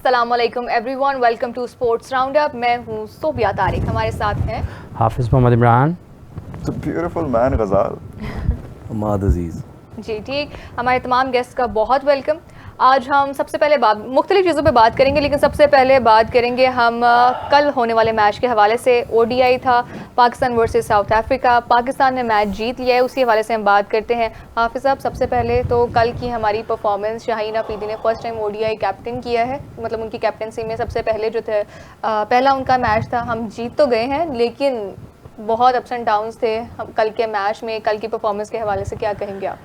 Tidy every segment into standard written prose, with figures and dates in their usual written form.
अस्सलामुअलैकुम everyone, welcome to sports roundup. मैं हूँ सोबिया तारिक, हमारे साथ हैं हाफिज़ मोहम्मद इमरान, ब्यूटीफुल मैन गज़ाल, अमाद अजीज़। जी ठीक। हमारे तमाम गेस्ट का बहुत वेलकम। आज हम सबसे पहले मुख्तलिफ चीज़ों पे बात करेंगे, लेकिन सबसे पहले बात करेंगे हम कल होने वाले मैच के हवाले से। ओडीआई था Pakistan versus south Africa, Pakistan ने मैच जीत लिया है, उसी हवाले से हम बात करते हैं। हाफिज़ साहब, सबसे पहले तो कल की हमारी परफॉर्मेंस, शाहीन अफरीदी ने फर्स्ट टाइम ओडीआई कैप्टन किया है, मतलब उनकी कैप्टनसी में सबसे पहले जो थे पहला उनका मैच था। हम जीत तो गए हैं, लेकिन बहुत अप्स एंड डाउन्स थे हम कल के मैच में। कल की परफॉर्मेंस के हवाले से क्या कहेंगे आप?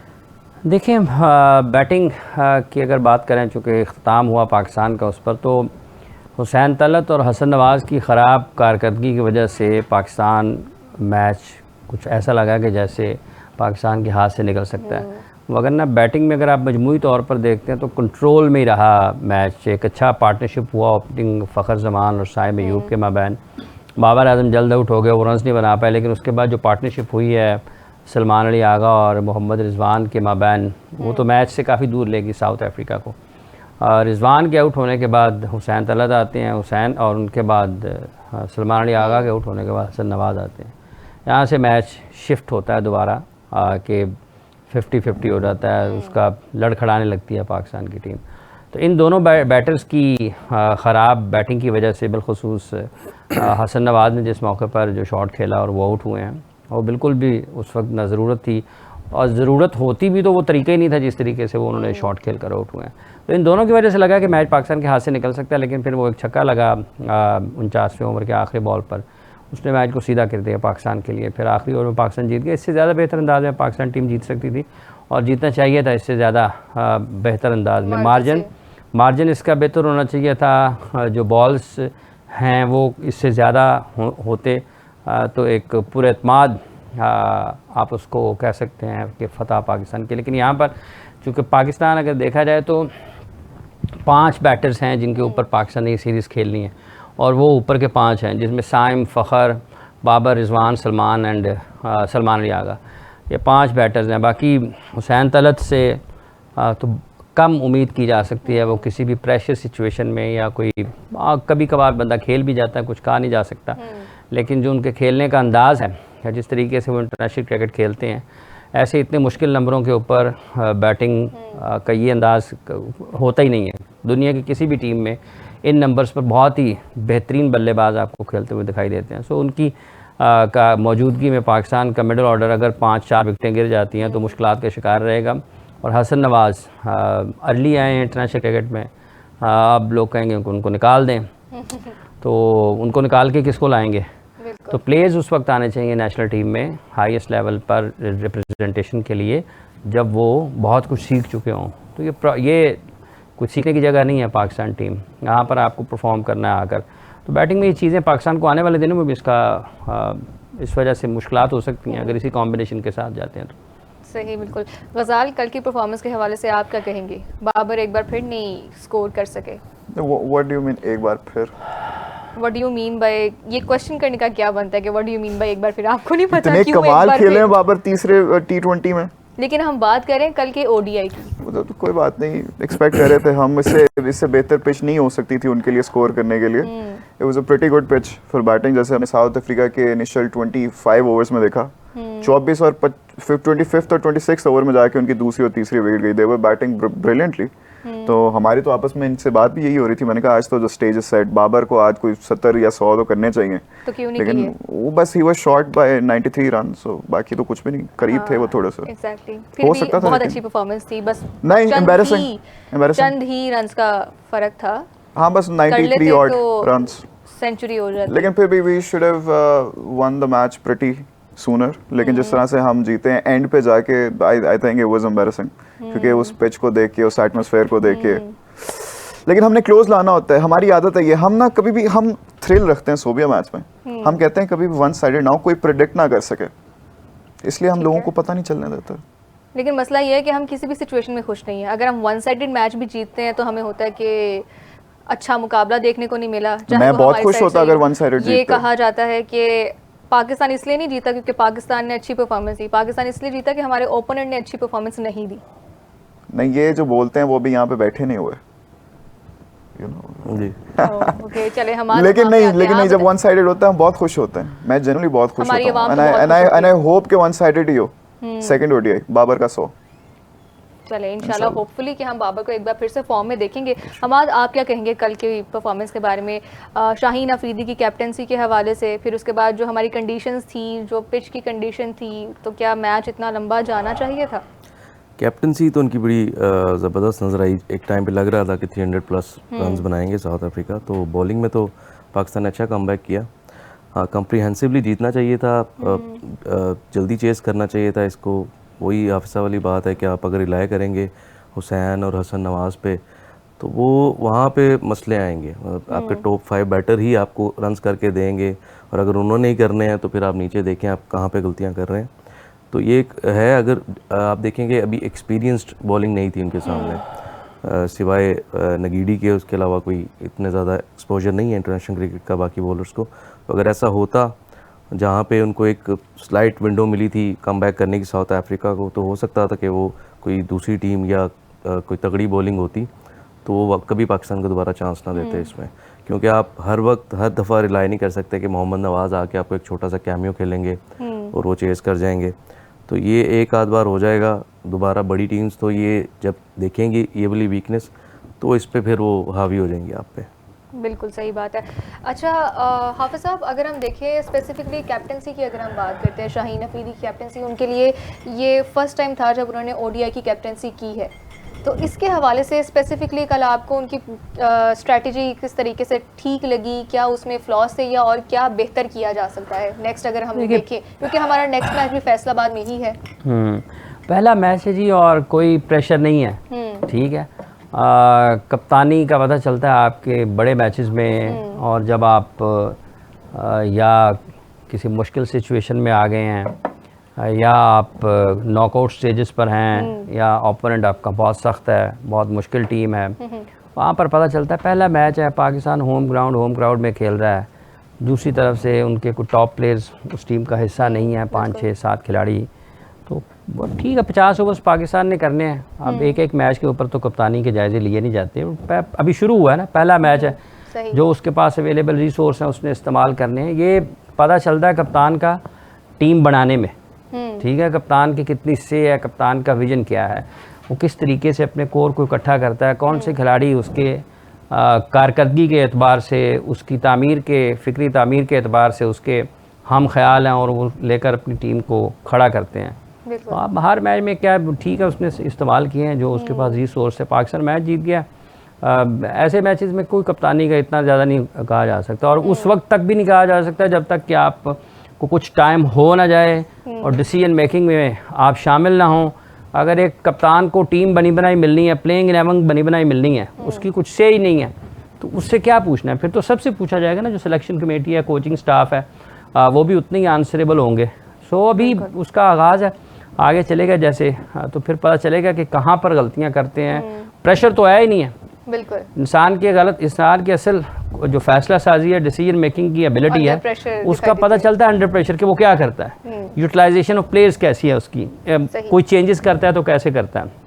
देखिए बैटिंग की अगर बात करें, चूँकि इख्तिताम हुआ पाकिस्तान का उस पर, तो हुसैन तलत और हसन नवाज़ की ख़राब कारकर्दगी की वजह से पाकिस्तान मैच कुछ ऐसा लगा कि जैसे पाकिस्तान के हाथ से निकल सकता है। वरना बैटिंग में अगर आप मजमूई तौर पर देखते हैं तो कंट्रोल में ही रहा मैच। एक अच्छा पार्टनरशिप हुआ ओपनिंग फ़खर जमान और साइम अयूब के माबैन। बाबर आजम जल्द आउट हो गए, वो रन्स नहीं बना पाए, लेकिन उसके बाद जो पार्टनरशिप हुई है सलमान अली आगा और मोहम्मद रिजवान के माबैन, वो तो मैच से काफ़ी दूर लेगी साउथ अफ्रीका को। रिजवान के आउट होने के बाद हुसैन तलत आते हैं, हुसैन, और उनके बाद सलमान अली आगा के आउट होने के बाद हसन नवाज़ आते हैं। यहाँ से मैच शिफ्ट होता है दोबारा कि 50-50 हो जाता है, उसका लड़खड़ाने लगती है पाकिस्तान की टीम। तो इन दोनों बैटर्स की ख़राब बैटिंग की वजह से, बिलखुसूस हसन नवाज़ ने जिस मौके पर जो शॉट खेला और वो आउट हुए हैं, और बिल्कुल भी उस वक्त ना ज़रूरत थी, और ज़रूरत होती भी तो वो तरीका ही नहीं था जिस तरीके से वो उन्होंने शॉट खेल कर आउट हुए हैं। तो इन दोनों की वजह से लगा कि मैच पाकिस्तान के हाथ से निकल सकता है, लेकिन फिर वो एक छक्का लगा 49वें ओवर के आखिरी बॉल पर, उसने मैच को सीधा कर दिया पाकिस्तान के लिए। फिर आखिरी ओवर में पाकिस्तान जीत गया। इससे ज़्यादा बेहतर अंदाज में पाकिस्तान टीम जीत सकती थी, और जीतना चाहिए था इससे ज़्यादा बेहतर अंदाज में। मार्जिन इसका बेहतर होना चाहिए था। जो बॉल्स हैं वो इससे ज़्यादा होते तो एक पूरे एतमाद आप उसको कह सकते हैं कि फ़तह पाकिस्तान की। लेकिन यहाँ पर चूँकि पाकिस्तान अगर देखा जाए तो 5 बैटर्स हैं जिनके ऊपर पाकिस्तान ने ये सीरीज़ खेलनी है, और वो ऊपर के 5 हैं, जिसमें साइम, फ़खर, बाबर, रिजवान, सलमान एंड सलमान अली आगा, ये 5 बैटर्स हैं। बाकी हुसैन तलत से तो कम उम्मीद की जा सकती है। वो किसी भी प्रेशर सिचुएशन में या कोई कभी कभार बंदा खेल भी जाता है, कुछ कहा नहीं जा सकता, लेकिन जो उनके खेलने का अंदाज़ है या जिस तरीके से वो इंटरनेशनल क्रिकेट खेलते हैं, ऐसे इतने मुश्किल नंबरों के ऊपर बैटिंग का ये अंदाज़ होता ही नहीं है। दुनिया की किसी भी टीम में इन नंबर्स पर बहुत ही बेहतरीन बल्लेबाज आपको खेलते हुए दिखाई देते हैं। सो उनकी का मौजूदगी में पाकिस्तान का मिडल ऑर्डर अगर 5-4 विकेटें गिर जाती हैं तो मुश्किलात का शिकार रहेगा। और हसन नवाज़ अर्ली आए हैं इंटरनेशनल क्रिकेट में, अब लोग कहेंगे उनको निकाल दें, तो उनको निकाल के किसको लाएंगे? तो प्लेयर्स उस वक्त आने चाहिए नेशनल टीम में हाईएस्ट लेवल पर रिप्रेजेंटेशन के लिए जब वो बहुत कुछ सीख चुके हों। तो ये कुछ सीखने की जगह नहीं है पाकिस्तान टीम, यहाँ पर आपको परफॉर्म करना है आकर। तो बैटिंग में ये चीज़ें पाकिस्तान को आने वाले दिनों में भी इस वजह से मुश्किलात हो सकती हैं अगर इसी कॉम्बिनेशन के साथ जाते हैं तो। सही, बिल्कुल। गज़ाल, कल की परफॉर्मेंस के हवाले से आप क्या कहेंगे? बाबर एक बार फिर नहीं स्कोर कर सके। व्हाट डू यू मीन एक बार फिर? What do you mean by, ये क्वेश्चन करने का क्या बनता है कि what do you mean by एक बार फिर? आपको नहीं पता इतने क्यों कमाल खेले हैं बाबर तीसरे T20 में, लेकिन हम बात करें कल के ओडीआई की। तो कोई बात नहीं, एक्सपेक्ट कर रहे थे हम, इससे बेहतर पिच नहीं हो सकती थी उनके लिए स्कोर करने के लिए। It was a pretty good pitch for batting. जैसे हमने साउथ अफ्रीका के इनिशियल 25 ओवर्स में देखा, 24 और 25 और 26 ओवर में जाके उनकी दूसरी और तीसरी विकेट गई। दे वर बैटिंग ब्रिलियंटली। तो हमारी तो आपस में इनसे बात भी यही हो रही थी। मैंने कहा आज तो जो स्टेज इज सेट, बाबर को आज कोई 70 या 100 तो करने चाहिए, तो क्यों नहीं लेकिन वो बस ही was short by 93 run. So बाकी तो कुछ भी नहीं, करीब थे वो थोड़े से। एग्जैक्टली, हो सकता था, बहुत अच्छी परफॉर्मेंस थी, बस नहीं एम्बैरेसिंग चंद ही रन्स का फर्क था। हाँ, बस 93 ऑड रन्स, सेंचुरी हो जाती। लेकिन फिर भी we should have won the match pretty sooner. लेकिन जिस तरह से हम जीते हैं एंड पे जाके, I think it was embarrassing, क्योंकि उस पिच को देख के, उस एटमॉस्फेयर को देख के। लेकिन हमने क्लोज लाना होता है, हमारी आदत है ये। हम ना कभी भी हम थ्रिल रखते हैं सोबिया मैच में। हम कहते हैं कभी भी वन साइडेड ना हो, कोई प्रेडिक्ट ना कर सके, इसलिए हम लोगों को पता नहीं चलने देता। लेकिन मसला ये है कि हम किसी भी सिचुएशन में खुश नहीं है। अगर हम वन साइडेड मैच भी जीतते हैं तो हमें होता है कि अच्छा मुकाबला देखने को नहीं मिला। मैं बहुत खुश होता अगर वन साइडेड जीतते। ये कहा जाता है कि पाकिस्तान इसलिए नहीं जीता क्योंकि पाकिस्तान ने अच्छी परफॉर्मेंस दी, पाकिस्तान इसलिए जीता कि हमारे ओपोनेंट ने अच्छी परफॉर्मेंस नहीं दी। नहीं, ये जो बोलते हैं वो भी यहाँ पे बैठे नहीं हुए। You know. जी ओके चले हमारे लेकिन नहीं जब वन साइडेड होता है हम बहुत खुश होते हैं, मैं जनरली बहुत खुश हमारी होता हूँ, आवाम तो बहुत एंड आई होप कि वन साइडेड ही हो सेकंड ओडीआई बाबर का 100। चले इंशाल्लाह होपफुली कि हम बाबर को एक बार फिर से फॉर्म में देखेंगे। हमाद आप क्या कहेंगे कल की परफॉर्मेंस के बारे में, शाहीन अफरीदी की कैप्टनसी के हवाले से, फिर उसके बाद जो हमारी कंडीशंस थी, जो पिच की कंडीशन थी, तो क्या मैच इतना लंबा जाना चाहिए था? कैप्टनसी तो उनकी बड़ी ज़बरदस्त नज़र आई। एक टाइम पे लग रहा था कि 300 प्लस रन्स बनाएंगे साउथ अफ्रीका। तो बॉलिंग में तो पाकिस्तान ने अच्छा कमबैक किया। हाँ, कम्प्रीहेंसिवली जीतना चाहिए था, जल्दी चेस करना चाहिए था इसको। वही हाफिज़ा वाली बात है कि आप अगर रिलाय करेंगे हुसैन और हसन नवाज़ पे तो वो वहाँ पे मसले आएंगे। आपके टॉप 5 बैटर ही आपको रन्स करके देंगे, और अगर उन्होंने ही करने हैं तो फिर आप नीचे देखें आप कहाँ पे गलतियाँ कर रहे हैं। तो ये एक है, अगर आप देखेंगे अभी एक्सपीरियंस्ड बॉलिंग नहीं थी उनके सामने, सिवाय नगीडी के, उसके अलावा कोई इतने ज़्यादा एक्सपोजर नहीं है इंटरनेशनल क्रिकेट का बाकी बॉलर्स को। तो अगर ऐसा होता जहाँ पे उनको एक स्लाइट विंडो मिली थी कमबैक करने की साउथ अफ्रीका को, तो हो सकता था कि वो कोई दूसरी टीम या कोई तगड़ी बॉलिंग होती तो वो कभी पाकिस्तान को दोबारा चांस ना देते इसमें। क्योंकि आप हर वक्त हर दफ़ा रिलाई नहीं कर सकते कि मोहम्मद नवाज़ आके आपको एक छोटा सा कैमियो खेलेंगे और वो चेस कर जाएंगे। तो ये एक आध बार हो जाएगा, दोबारा बड़ी टीम्स तो ये जब देखेंगी ये वाली वीकनेस तो इस पे फिर वो हावी हो जाएंगी आप पे। बिल्कुल सही बात है। अच्छा हाफिज़ साहब, अगर हम देखें स्पेसिफिकली कैप्टनसी की, अगर हम बात करते हैं शाहीन अफरीदी की कैप्टनसी, उनके लिए ये फर्स्ट टाइम था जब उन्होंने ओडीआई की कैप्टनसी की है। तो इसके हवाले से स्पेसिफिकली कल आपको उनकी स्ट्रैटेजी किस तरीके से ठीक लगी, क्या उसमें फ्लॉज थे या और क्या बेहतर किया जा सकता है नेक्स्ट अगर हम देखें, क्योंकि हमारा नेक्स्ट मैच भी फैसलाबाद में ही है। पहला मैच है जी और कोई प्रेशर नहीं है, ठीक है। कप्तानी का पता चलता है आपके बड़े मैचेस में, और जब आप या किसी मुश्किल सिचुएशन में आ गए हैं या आप नॉकआउट स्टेजेस पर हैं या ओपोनेंट आपका बहुत सख्त है, बहुत मुश्किल टीम है, वहाँ पर पता चलता है। पहला मैच है, पाकिस्तान होम क्राउड में खेल रहा है, दूसरी तरफ से उनके कुछ टॉप प्लेयर्स उस टीम का हिस्सा नहीं है, 5 6 7 खिलाड़ी। तो ठीक है, 50 ओवर्स पाकिस्तान ने करने हैं। अब एक मैच के ऊपर तो कप्तानी के जायज़े लिए नहीं जाते। अभी शुरू हुआ है ना, पहला मैच है, जो उसके पास अवेलेबल रिसोर्स हैं उसने इस्तेमाल करने हैं। ये पता चलता है कप्तान का टीम बनाने में, ठीक है, कप्तान की कितनी से है, कप्तान का विजन क्या है, वो किस तरीके से अपने कोर को इकट्ठा करता है, कौन से खिलाड़ी उसके कारकर्दगी के एतबार से, उसकी तामीर के फ़िक्री तामीर के एतबार से उसके हम ख्याल हैं और वो लेकर अपनी टीम को खड़ा करते हैं। तो अब हर मैच में क्या ठीक है उसने इस्तेमाल किए हैं जो उसके पास रिसोर्स है। पाकिस्तान मैच जीत गया। ऐसे मैचेस में कोई कप्तानी का इतना ज़्यादा नहीं कहा जा सकता, और उस वक्त तक भी नहीं कहा जा सकता जब तक कि आप को कुछ टाइम हो ना जाए और डिसीजन मेकिंग में आप शामिल ना हों। अगर एक कप्तान को टीम बनी बनाई मिलनी है, प्लेइंग 11 बनी बनाई मिलनी है, उसकी कुछ से ही नहीं है, तो उससे क्या पूछना है? फिर तो सबसे पूछा जाएगा ना, जो सिलेक्शन कमेटी है, कोचिंग स्टाफ है, वो भी उतने ही आंसरेबल होंगे। सो अभी उसका आगाज़ है, आगे चलेगा जैसे, तो फिर पता चलेगा कि कहाँ पर गलतियाँ करते हैं। प्रेशर तो आया ही नहीं है। बिल्कुल, इंसान की असल जो फैसला साजी है, डिसीजन मेकिंग की एबिलिटी है, उसका पता चलता है अंडर प्रेशर कि वो क्या करता है, यूटिलाइजेशन ऑफ प्लेयर्स कैसी है उसकी, कोई चेंजेस करता है तो कैसे करता है।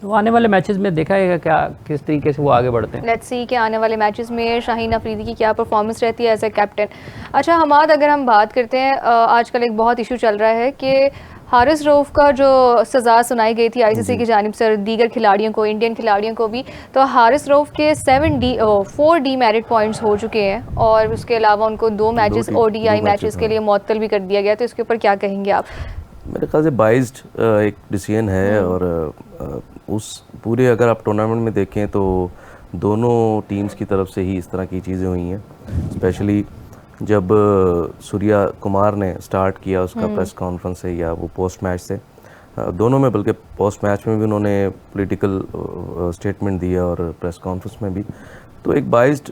तो आने वाले मैचेस में देखा जाएगा क्या किस तरीके से वो आगे बढ़ते हैं। लेट्स सी कि आने वाले मैचेस में शाहीन अफरीदी की क्या परफॉर्मेंस रहती है एज ए कैप्टन। अच्छा हमाद, अगर हम बात करते हैं, आजकल एक बहुत इशू चल रहा है कि हारिस रऊफ का जो सज़ा सुनाई गई थी आईसीसी की जानिब से दीगर खिलाड़ियों को, इंडियन खिलाड़ियों को भी, तो हारिस रऊफ के 4 डीमेरिट पॉइंट्स हो चुके हैं और उसके अलावा उनको 2 मैचेस ओडीआई मैचेस के लिए मुअत्तल भी कर दिया गया। तो इसके ऊपर क्या कहेंगे आप? मेरे ख्याल से बाइज्ड एक डिसीजन है, और उस पूरे अगर आप टूर्नामेंट में देखें तो दोनों टीम्स की तरफ से ही इस तरह की चीज़ें हुई हैं। स्पेशली जब सूर्या कुमार ने स्टार्ट किया उसका प्रेस कॉन्फ्रेंस से या वो पोस्ट मैच से, दोनों में, बल्कि पोस्ट मैच में भी उन्होंने पॉलिटिकल स्टेटमेंट दिया और प्रेस कॉन्फ्रेंस में भी, तो एक बाइज्ड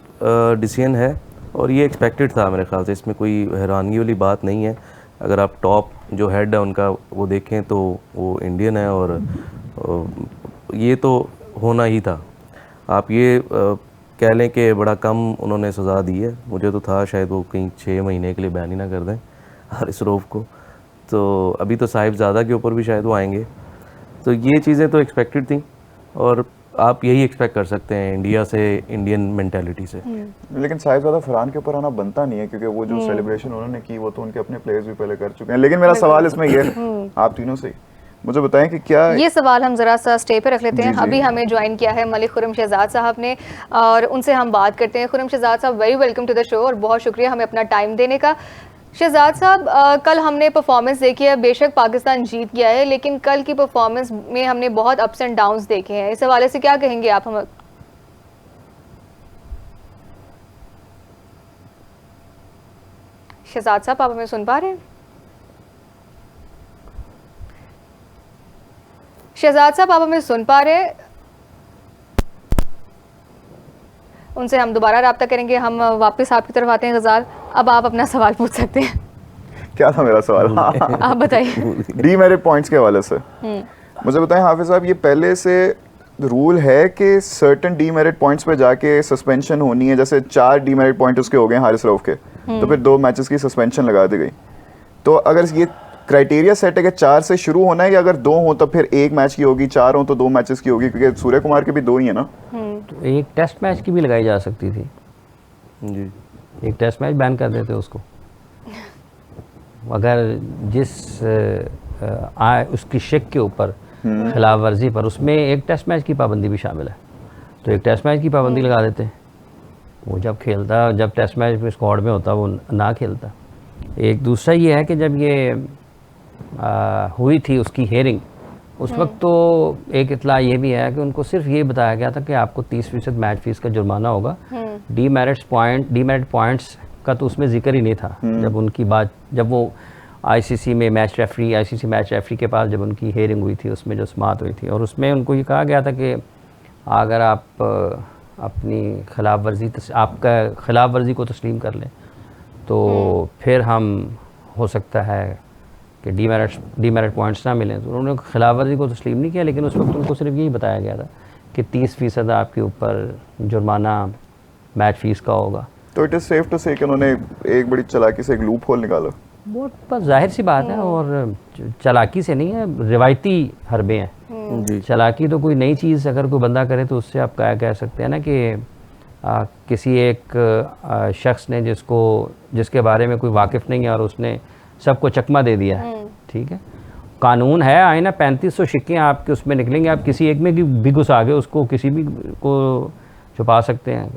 डिसीजन है और ये एक्सपेक्टेड था मेरे ख्याल से। इसमें कोई हैरानगी वाली बात नहीं है। अगर आप टॉप जो हेड है उनका वो देखें तो वो इंडियन है, और ये तो होना ही था। आप ये कह लें कि बड़ा कम उन्होंने सज़ा दी है। मुझे तो था शायद वो कहीं 6 महीने के लिए बैन ही ना कर दें हारिस रऊफ को। तो अभी तो साहिबजादा के ऊपर भी शायद वो आएंगे। तो ये चीज़ें तो एक्सपेक्टेड थी, और आप यही एक्सपेक्ट कर सकते हैं इंडिया से, इंडियन मेंटालिटी से। लेकिन साहिबजादा फरहान के ऊपर आना बनता नहीं है, क्योंकि वो जो सेलिब्रेशन उन्होंने की वो तो उनके अपने प्लेयर्स भी पहले कर चुके हैं। लेकिन मेरा सवाल इसमें ये है आप तीनों से, मुझे बताएं कि क्या ये सवाल हम जरा सा स्टे पे रख लेते हैं। जी, जी। अभी हमें ज्वाइन किया है मलिक खुर्रम शहजाद साहब ने, और उनसे हम बात करते हैं। खुर्रम शहजाद साहब, very welcome to the show और बहुत शुक्रिया हमें अपना टाइम देने का। शहजाद साहब, कल हमने परफॉर्मेंस देखी है, बेशक पाकिस्तान जीत गया है, लेकिन कल की परफॉर्मेंस में हमने बहुत अप्स एंड डाउन्स देखे हैं। इस हवाले से क्या कहेंगे आप हम? शहजाद साहब, आप हमें सुन पा रहे हैं? शहजाद साहब, आप हमें सुन पा रहे हैं? उनसे हम दोबारा रब्ता करेंगे। हम वापस आपकी तरफ आते हैं गजाल, अब आप अपना सवाल पूछ सकते हैं। क्या था मेरा सवाल? आप बताइए। डीमेरिट पॉइंट्स के हवाले से मुझे बताएं हाफिज साहब, ये पहले से रूल है कि सर्टेन डीमेरिट पॉइंट्स पे जाके सस्पेंशन होनी है? जैसे 4 डीमेरिट पॉइंट उसके हो गए हारिस रऊफ के, तो फिर 2 मैचेस की सस्पेंशन लगा दी गई। तो अगर ये क्राइटेरिया सेट है कि 4 से शुरू होना है, या अगर 2 हो तो फिर 1 मैच की होगी, 4 हो तो 2 मैचेस की होगी? क्योंकि सूर्य कुमार के भी 2 ही है ना। तो एक टेस्ट मैच की भी लगाई जा सकती थी जी, एक टेस्ट मैच बैन कर देते उसको, अगर जिस उसकी शिक के ऊपर खिलाफ वर्जी पर उसमें एक टेस्ट मैच की पाबंदी भी शामिल है, तो एक टेस्ट मैच की पाबंदी लगा देते। वो जब खेलता, जब टेस्ट मैच में स्क्वाड में होता वो ना खेलता। एक दूसरा ये है कि जब ये हुई थी उसकी हेयरिंग, उस वक्त तो एक इतला ये भी है कि उनको सिर्फ ये बताया गया था कि आपको 30% मैच फीस का जुर्माना होगा। डीमेरिट पॉइंट्स का तो उसमें जिक्र ही नहीं था। जब उनकी बात, जब वो आईसीसी मैच रेफरी के पास जब उनकी हेयरिंग हुई थी, उसमें जो समाअत हुई थी, और उसमें उनको ये कहा गया था कि अगर आप अपनी आपका खिलाफ वर्जी को तस्लीम कर लें तो फिर हम हो सकता है कि डीमेरिट पॉइंट्स ना मिलें। तो उन्होंने खिलाफ वर्जी को तस्लीम नहीं किया, लेकिन उस वक्त उनको सिर्फ यही बताया गया था कि 30% आपके ऊपर जुर्माना मैच फीस का होगा। तो इट इज सेफ टू से कि उन्होंने एक बड़ी चालाकी से एक लूप होल निकाला। वो बस जाहिर सी बात है, और चालाकी से नहीं है, रिवायती हरबे हैं। जी, चालाकी तो कोई नई चीज़ अगर कोई बंदा करे तो उससे आप क्या कह सकते हैं ना कि किसी एक शख्स ने जिसके बारे में कोई वाकिफ़ नहीं है और उसने सबको चकमा दे दिया है, ठीक है। कानून है, आए ना 3500 शिक्कें आपके उसमें निकलेंगे, आप किसी एक में भी घुस आगे उसको किसी भी को छुपा सकते हैं,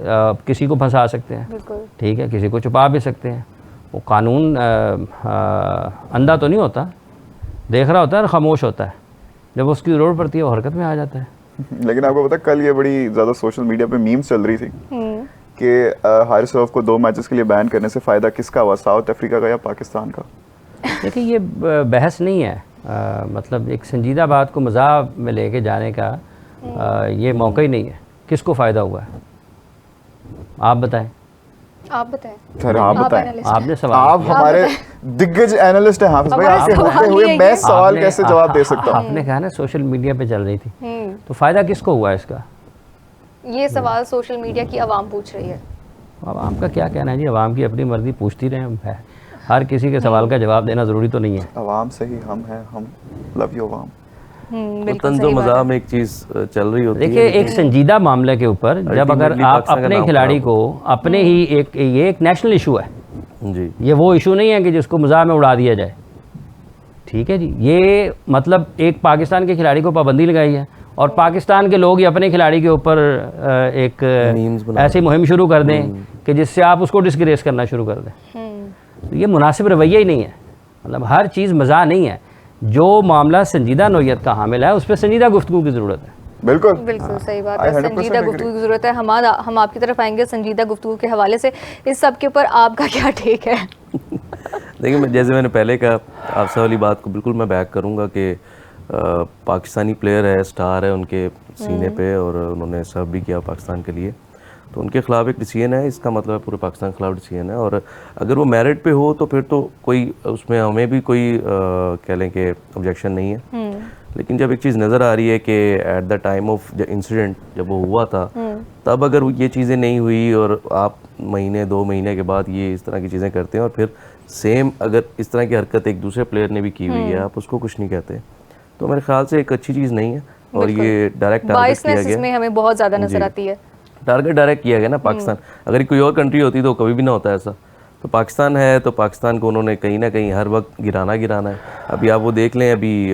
किसी को फंसा सकते हैं, ठीक है, किसी को छुपा भी सकते हैं। वो कानून अंधा तो नहीं होता, देख रहा होता है और खामोश होता है, जब उसकी ज़रूरत पड़ती है वो हरकत में आ जाता है। लेकिन आपको पता कल ये बड़ी ज़्यादा सोशल मीडिया पे मीम्स चल रही थी कि हारिस रऊफ को 2 मैचेस के लिए बैन करने से फ़ायदा किसका हुआ, साउथ अफ्रीका का या पाकिस्तान का? देखिए ये बहस नहीं है, मतलब एक संजीदा बात को मज़ाक में लेके जाने का ये मौका ही नहीं है। किसको फ़ायदा हुआ है आप बताएं? आप बताएं। सर आप बताएं, आपने सवाल, आप हमारे दिग्गज एनालिस्ट हैं हाफिज भाई, आपके होते हुए मैं सवाल कैसे जवाब दे सकता हूँ? आपने कहा ना सोशल मीडिया पे चल रही थी, तो फ़ायदा किसको हुआ इसका? ये सवाल सोशल मीडिया की आवाम पूछ रही है। आवाम का क्या कहना है जी, आवाम की अपनी मर्जी, पूछती रहे, हर किसी के सवाल का जवाब देना ज़रूरी तो नहीं है। आवाम से ही हम हैं, हम लव यू आवाम। तंज़ो मज़ाह में एक चीज़ चल रही होती है। देखिए एक संजीदा मामले के ऊपर जब अगर आप अपने खिलाड़ी को अपने ही ये एक नेशनल इशू है जी, ये वो इशू नहीं है कि जिसको मज़ाह में उड़ा दिया जाए, ठीक है जी। ये मतलब एक पाकिस्तान के खिलाड़ी को पाबंदी लगाई है और पाकिस्तान के लोग ही अपने खिलाड़ी के ऊपर एक ऐसी मुहिम शुरू कर दें कि जिससे आप उसको डिस्ग्रेस करना शुरू कर दें, तो ये मुनासिब रवैया ही नहीं है। मतलब हर चीज़ मज़ाह नहीं है, जो मामला संजीदा नौयत का हामिल है उस पर संजीदा गुफ्तगू की ज़रूरत है। बिल्कुल बिल्कुल सही बात है, संजीदा गुफ्तगू की ज़रूरत है। हम आपकी तरफ आएंगे संजीदा गुफ्तगू के हवाले से। इस सब के ऊपर आपका क्या टेक है? देखिए जैसे मैंने पहले कहा, आपसे वाली बात को बिल्कुल मैं बैक करूँगा कि पाकिस्तानी प्लेयर है, स्टार है उनके सीने पे, और उन्होंने सर्व भी किया पाकिस्तान के लिए, तो उनके खिलाफ एक डिसीजन है, इसका मतलब है पूरे पाकिस्तान के खिलाफ डिसीजन है। और अगर वो मेरिट पे हो तो फिर तो कोई उसमें हमें भी कोई कह लें कि ऑब्जेक्शन नहीं है। लेकिन जब एक चीज़ नज़र आ रही है कि at the time of incident जब वो हुआ था, तब अगर ये चीज़ें नहीं हुई और आप महीने 2 महीने के बाद ये इस तरह की चीज़ें करते हैं और फिर सेम अगर इस तरह की हरकत एक दूसरे प्लेयर ने भी की हुई है, आप उसको कुछ नहीं कहते, तो मेरे ख्याल से एक अच्छी चीज़ नहीं है। और ये डायरेक्ट टारगेट किया बाइसनेस गया, इसमें हमें बहुत ज़्यादा नजर आती है। टारगेट डायरेक्ट किया गया ना पाकिस्तान। अगर कोई और कंट्री होती तो कभी भी ना होता ऐसा। तो पाकिस्तान है तो पाकिस्तान को उन्होंने कहीं ना कहीं हर वक्त गिराना है। अभी आप वो देख लें, अभी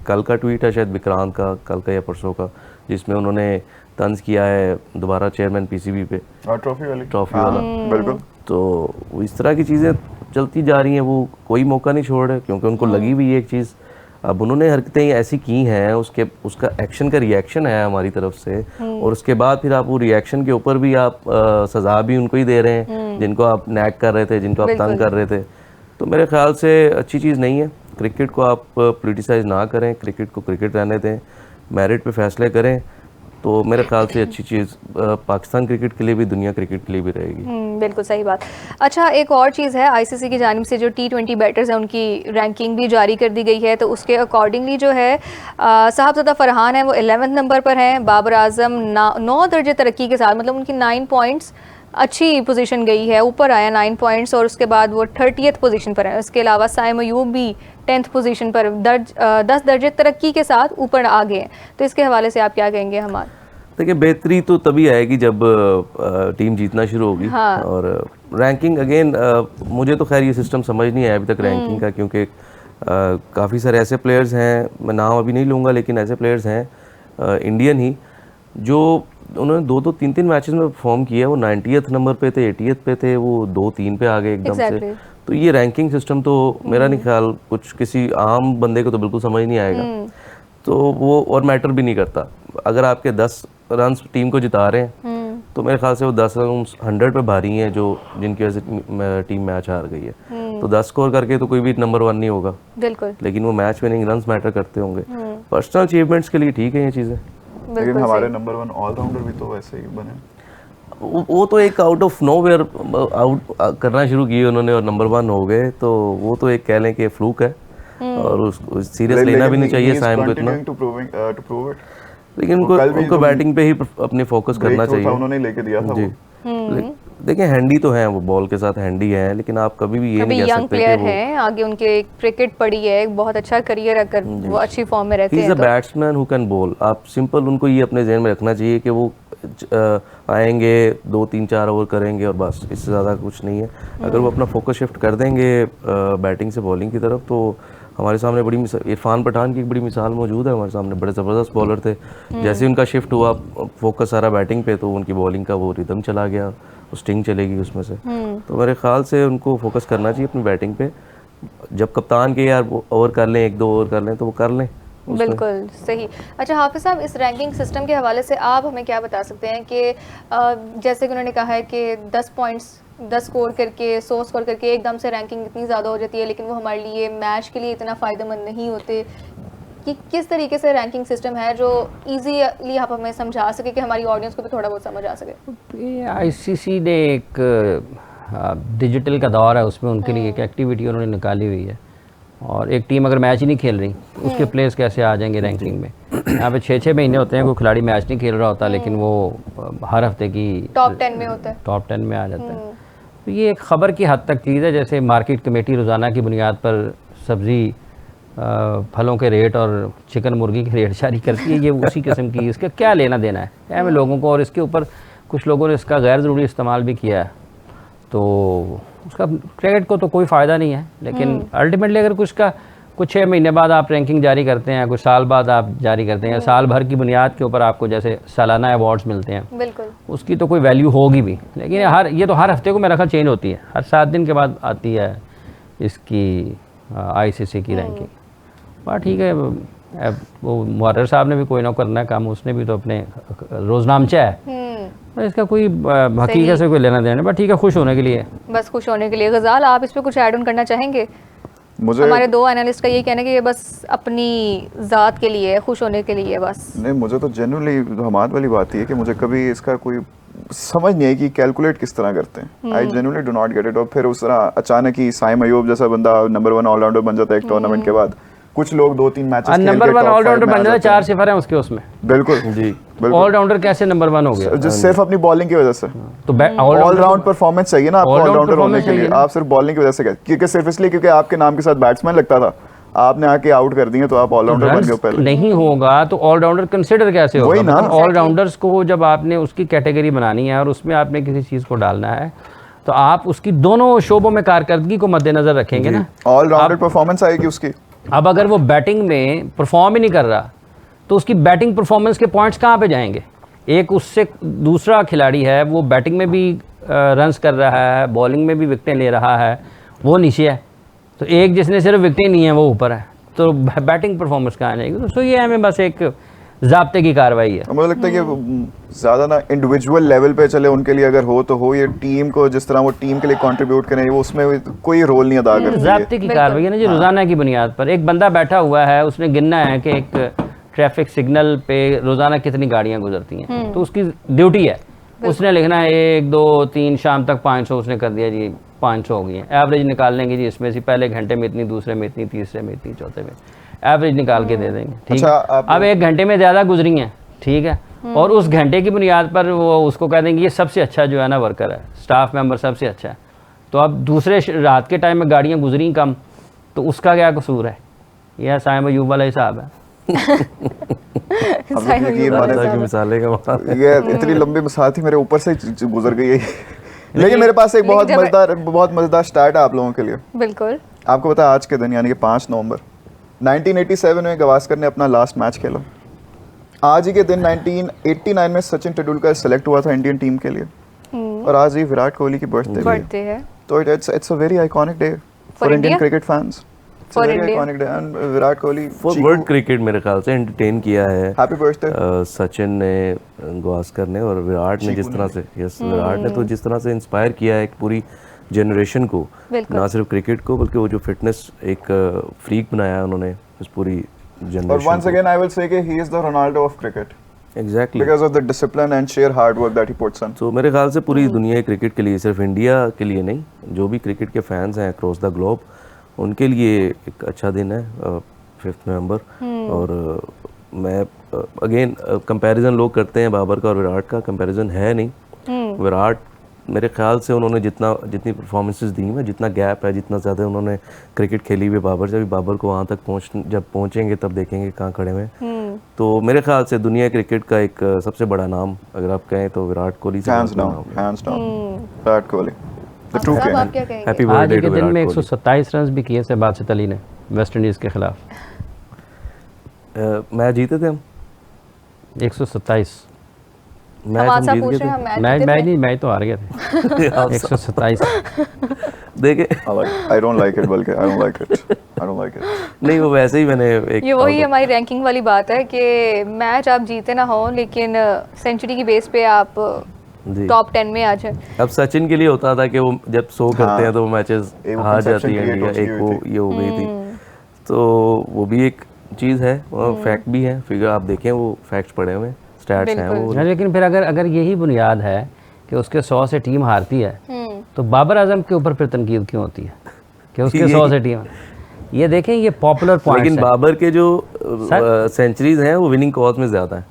कल का ट्वीट है शायद विक्रांत का, कल का या परसों का, जिसमें उन्होंने तंज किया है दोबारा चेयरमैन पीसीबी पे, ट्रॉफी वाला। बिल्कुल। तो इस तरह की चीज़ें चलती जा रही हैं, वो कोई मौका नहीं छोड़ रहे क्योंकि उनको लगी हुई एक चीज़। अब उन्होंने हरकतें ऐसी की हैं, उसका एक्शन का रिएक्शन है हमारी तरफ से, और उसके बाद फिर आप वो रिएक्शन के ऊपर भी आप सज़ा भी उनको ही दे रहे हैं जिनको आप नैग कर रहे थे, जिनको आप तंग कर रहे थे। तो मेरे ख्याल से अच्छी चीज़ नहीं है। क्रिकेट को आप पोलिटिसाइज ना करें, क्रिकेट को क्रिकेट रहने दें, मेरिट पे फैसले करें, तो मेरे ख्याल से अच्छी चीज़ पाकिस्तान क्रिकेट के लिए भी, दुनिया क्रिकेट के लिए भी रहेगी। बिल्कुल सही बात। अच्छा, एक और चीज़ है, आईसीसी की जानिब से जो T20 बैटर्स हैं उनकी रैंकिंग भी जारी कर दी गई है। तो उसके अकॉर्डिंगली जो है साहबज़ादा फरहान है वो 11वें नंबर पर हैं, बाबर आजम 9 दर्जे तरक्की के साथ, मतलब उनकी 9 पॉइंट्स अच्छी पोजीशन गई है, ऊपर आया 9 पॉइंट्स, और उसके बाद वो 30th पोजीशन पर है। उसके अलावा साइम अयूब भी 10th पोजीशन पर 10 दर्जे तरक्की के साथ ऊपर आ गए हैं। तो इसके हवाले से आप क्या कहेंगे हमारे? देखिए, बेहतरी तो तभी आएगी जब टीम जीतना शुरू होगी। हाँ। और रैंकिंग अगेन, मुझे तो खैर ये सिस्टम समझ नहीं आया अभी तक रैंकिंग का, क्योंकि काफ़ी सारे ऐसे प्लेयर्स हैं, मैं नाम अभी नहीं लूँगा, लेकिन ऐसे प्लेयर्स हैं इंडियन ही जो उन्होंने 2-3 मैचेस में परफॉर्म किया। वो 90th नंबर पे थे, 80th पे थे, वो 2-3 पे आ गए एकदम से। तो ये रैंकिंग सिस्टम तो मेरा नहीं ख्याल कुछ किसी आम बंदे को तो बिल्कुल समझ नहीं आएगा। तो वो और मैटर भी नहीं करता। अगर आपके 10 रन टीम को जिता रहे हैं तो मेरे ख्याल से वो 10 रन 100 पे भारी हैं, जो जिनकी वजह से टीम मैच हार गई है। तो 10 स्कोर करके तो कोई भी नंबर 1 नहीं होगा, बिल्कुल, लेकिन वो मैच विनिंग रन्स मैटर करते होंगे। पर्सनल अचीवमेंट्स के लिए ठीक है ये चीज़ें, लेकिन हमारे नंबर 1 ऑलराउंडर भी तो वैसे ही बने। वो तो एक आउट ऑफ नोवेयर आउट करना शुरू किए उन्होंने और नंबर 1 हो गए। तो वो तो एक कह लें कि फ्लूक है और उसको सीरियस लेना भी नहीं चाहिए साइम को इतना। लेकिन उनको बैटिंग पे ही अपने फोकस करना चाहिए। उन्होंने लेके दिया था जी। देखिए, हैंडी तो हैं, वो बॉल के साथ हैंडी हैं, लेकिन आप कभी भी ये नहीं कह सकते प्लेयर हैं, आगे उनके क्रिकेट पड़ी है, एक बहुत अच्छा करियर, अगर वो अच्छी फॉर्म में रहते हैं। He is a batsman who can ball. आप सिंपल उनको ये अपने ज़हन में रखना चाहिए कि वो आएंगे 2-3-4 ओवर करेंगे और बस, इससे ज़्यादा कुछ नहीं है। अगर वो अपना फोकस शिफ्ट कर देंगे बैटिंग से बॉलिंग की तरफ, तो हमारे सामने बड़ी इरफान पठान की एक बड़ी मिसाल मौजूद है हमारे सामने। बड़े ज़बरदस्त बॉलर थे, जैसे उनका शिफ्ट हुआ फोकस सारा बैटिंग पे, तो उनकी बॉलिंग का वो रिदम चला गया, स्टिंग चलेगी उसमें से। तो मेरे ख्याल से उनको फोकस करना चाहिए अपनी बैटिंग पे। जब कप्तान के यार ओवर कर लें, 1-2 ओवर कर लें, तो वो कर लें। बिल्कुल सही। अच्छा हाफिज साहब, इस रैंकिंग सिस्टम के हवाले से आप हमें क्या बता सकते हैं कि जैसे कि उन्होंने कहा है कि 10 स्कोर करके 100 स्कोर करके एकदम से रैंकिंग इतनी ज़्यादा हो जाती है, लेकिन वो हमारे लिए मैच के लिए इतना फ़ायदेमंद नहीं होते, कि किस तरीके से रैंकिंग सिस्टम है जो ईजीली आप हमें समझा सके कि हमारी ऑडियंस को भी थोड़ा बहुत समझ आ सके? आईसीसी ने एक डिजिटल का दौर है, उसमें उनके लिए एक एक्टिविटी उन्होंने निकाली हुई है, और एक टीम अगर मैच ही नहीं खेल रही उसके प्लेयर्स कैसे आ जाएंगे रैंकिंग में। यहाँ पे 6-6 महीने होते हैं, कोई खिलाड़ी मैच नहीं खेल रहा होता, लेकिन वो हर हफ्ते की टॉप 10 में होता है, टॉप 10 में आ जाता है। तो ये एक ख़बर की हद तक चीज़ है, जैसे मार्केट कमेटी रोज़ाना की बुनियाद पर सब्ज़ी, फलों के रेट और चिकन मुर्गी के रेट जारी करती है, ये उसी किस्म की, इसका क्या लेना देना है हमें लोगों को। और इसके ऊपर कुछ लोगों ने इसका गैर ज़रूरी इस्तेमाल भी किया है, तो उसका क्रिकेट को तो कोई फ़ायदा नहीं है। लेकिन अल्टीमेटली अगर कुछ 6 महीने बाद आप रैंकिंग जारी करते हैं, कुछ साल बाद आप जारी करते हैं, साल भर की बुनियाद के ऊपर आपको जैसे सालाना अवार्ड्स मिलते हैं, बिल्कुल उसकी तो कोई वैल्यू होगी भी, लेकिन ये तो हर हफ्ते को मेरा ख्याल चेंज होती है, हर 7 दिन के बाद आती है इसकी आईसीसी की रैंकिंग। बट ठीक है, वो मुहर्रिर साहब ने भी कोई ना करना है काम, उसने भी तो अपने रोजनामचा है, इसका कोई हकीकत से कोई लेना देना, बट ठीक है, खुश होने के लिए, बस खुश होने के लिए। गजाल, आप इस पे कुछ ऐड ऑन करना चाहेंगे? हमारे 2 एनालिस्ट का यही कहना है कि ये बस अपनी ज़ात के लिए, खुश होने के लिए बस। नहीं, मुझे तो जेन्युइनली हमाद वाली बात ही है कि मुझे कभी इसका कोई समझ नहीं है कि कैलकुलेट किस तरह करते हैं। I genuinely do not get it. और फिर उस तरह अचानक ही साइम अयूब जैसा बंदा नंबर 1 ऑलराउंडर बन जाता है एक टूर्नामेंट के बाद। कुछ लोग 2-3 मैचेस नंबर 1 ऑलराउंडर बन जाता है, 4 सिफर है उसके उसमें। बिल्कुल जी, ऑलराउंडर कैसे नंबर 1 हो गया? जो सिर्फ अपनी बॉलिंग की वजह से। तो ऑलराउंड परफॉर्मेंस चाहिए ना आपको ऑलराउंडर होने के लिए। आप सिर्फ बॉलिंग की वजह से, क्योंकि सिर्फ इसलिए क्योंकि आपके नाम के साथ बैट्समैन लगता था, आपने आके आउट कर दिए तो आप ऑलराउंडर बन गए रन्स पहले। नहीं होगा तो ऑलराउंडर कंसिडर कैसे होगा? वही ना। मतलब ऑलराउंडर्स को जब आपने उसकी कैटेगरी बनानी है और उसमें आपने किसी चीज़ को डालना है तो आप उसकी दोनों शोबों में कारकर्दगी को मद्देनजर रखेंगे ना। ऑलराउंडर परफॉर्मेंस आएगी उसकी। अब अगर वो बैटिंग में परफॉर्म ही नहीं कर रहा तो उसकी बैटिंग परफॉर्मेंस के पॉइंट्स कहाँ पे जाएंगे? एक उससे दूसरा खिलाड़ी है वो बैटिंग में भी रन्स कर रहा है, बॉलिंग में भी विकटें ले रहा है, वो नीचे है। तो एक जिसने सिर्फ विकटें नहीं है वो ऊपर है, तो बैटिंग परफॉर्मेंस कहाँ जाएगी? तो ये हमें बस एक ज़ाब्ते की कार्रवाई है। मुझे लगता है कि ज़्यादा ना इंडिविजुअल लेवल पे चले उनके लिए अगर हो तो हो, ये टीम को जिस तरह वो टीम के लिए कंट्रीब्यूट करें वो उसमें कोई रोल नहीं अदा करती है। ज़ाब्ते की कार्रवाई है ना जी, रोज़ाना की बुनियाद पर। एक बंदा बैठा हुआ है, उसने गिनना है कि एक ट्रैफिक सिग्नल पे रोज़ाना कितनी गाड़ियाँ गुजरती हैं, तो उसकी ड्यूटी है, उसने लिखना है 1 2 3 शाम तक 500 उसने कर दिया जी, 500 हो गई है। एवरेज निकाल लेंगे जी, इसमें से पहले घंटे में इतनी, दूसरे में इतनी, तीसरे में इतनी, चौथे में एवरेज निकाल के दे देंगे। ठीक अच्छा, है, अब 1 घंटे में ज़्यादा गुजरी हैं, ठीक है, और उस घंटे की बुनियाद पर वो उसको कह देंगे ये सबसे अच्छा जो है ना वर्कर है, स्टाफ मेंबर सबसे अच्छा है। तो अब दूसरे रात के टाइम में गाड़ियाँ गुजरी कम, तो उसका क्या कसूर है? यह साइम अयूब वाला हिसाब है। अब यकीन माने की मिसालें का वहाँ ये इतनी लंबी मिसाल थी मेरे ऊपर से गुजर गई है। लेकिन मेरे पास एक बहुत मजेदार स्टार्ट है आप लोगों के लिए। बिल्कुल। आपको पता है आज के दिन यानी कि 5 नवंबर 1987 में गावस्कर ने अपना लास्ट मैच खेला। आज ही के दिन 1989 में सचिन तेंदुलकर सेलेक्ट हुआ था इंडियन टीम के लिए, और आज ही विराट कोहली की बर्थडे है। तो it's a very iconic day for Indian cricket fans. For India. Virat Kohli for world cricket मेरे ख्याल से एंटरटेन किया है। हैप्पी बर्थडे सचिन ने, गावस्कर ने और विराट ने जिस तरह से, यस विराट ने तो जिस तरह से इंस्पायर किया है एक पूरी जनरेशन को, ना सिर्फ क्रिकेट को बल्कि वो जो फिटनेस एक फ्रीक बनाया है उन्होंने इस पूरी जनरेशन। और once again I will say कि he is the Ronaldo of cricket exactly because of the discipline and share hard work that he puts in. तो मेरे ख्याल से पूरी दुनिया क्रिकेट के लिए, सिर्फ इंडिया के लिए नहीं, जो भी क्रिकेट के फैंस हैं अक्रॉस द ग्लोब, उनके लिए एक अच्छा दिन है 5 नवंबर। और मैं अगेन कंपैरिजन लोग करते हैं बाबर का और विराट का, कंपैरिजन है नहीं। विराट मेरे ख्याल से उन्होंने जितनी परफॉर्मेंसेस दी हैं, जितना गैप है, जितना ज़्यादा उन्होंने क्रिकेट खेली हुई बाबर से, अभी बाबर को वहाँ तक जब पहुँचेंगे तब देखेंगे कहाँ खड़े हुए। तो मेरे ख्याल से दुनिया क्रिकेट का एक सबसे बड़ा नाम अगर आप कहें तो विराट कोहली से hands down Virat Kohli the true king. आप क्या कहेंगे? हैप्पी आज बर्थडे के टू दिन में विराट 127 रन भी किए थे बासित अली ने वेस्ट इंडीज़ के खिलाफ। कोहली। मैच जीते थे हम 127 मैच आपसे हम पूछ जीत रहे हैं, गए हम मैच नहीं, मैच तो हार गए थे। थे 127 देखे I don't like it बल्कि I don't like it। नहीं, वो वैसे ही मैंने एक ये वही हमारी रैंकिंग वाली बात है कि मैच आप जीते ना हो लेकिन सेंचुरी की बेस पे आप जी। टॉप 10 में आ जाए। अब सचिन के लिए होता था कि वो जब शो करते हैं तो वो मैचेस एक वो हार conception जाती है create इंडिया, होती एक वो हुई ये हो गई थी। तो वो भी एक चीज़ है, फैक्ट भी है, फिगर आप देखें वो फैक्ट्स पड़े हुए, स्टैट्स हैं वो। है। लेकिन फिर अगर यही बुनियाद है कि उसके 100 से टीम हारती है तो बाबर आजम के ऊपर फिर तनकीद क्यों होती है कि उसके 100 से टीम? ये देखें, ये पॉपुलर पॉइंट लेकिन बाबर के जो सेंचुरीज हैं वो विनिंग कॉज में ज़्यादा है।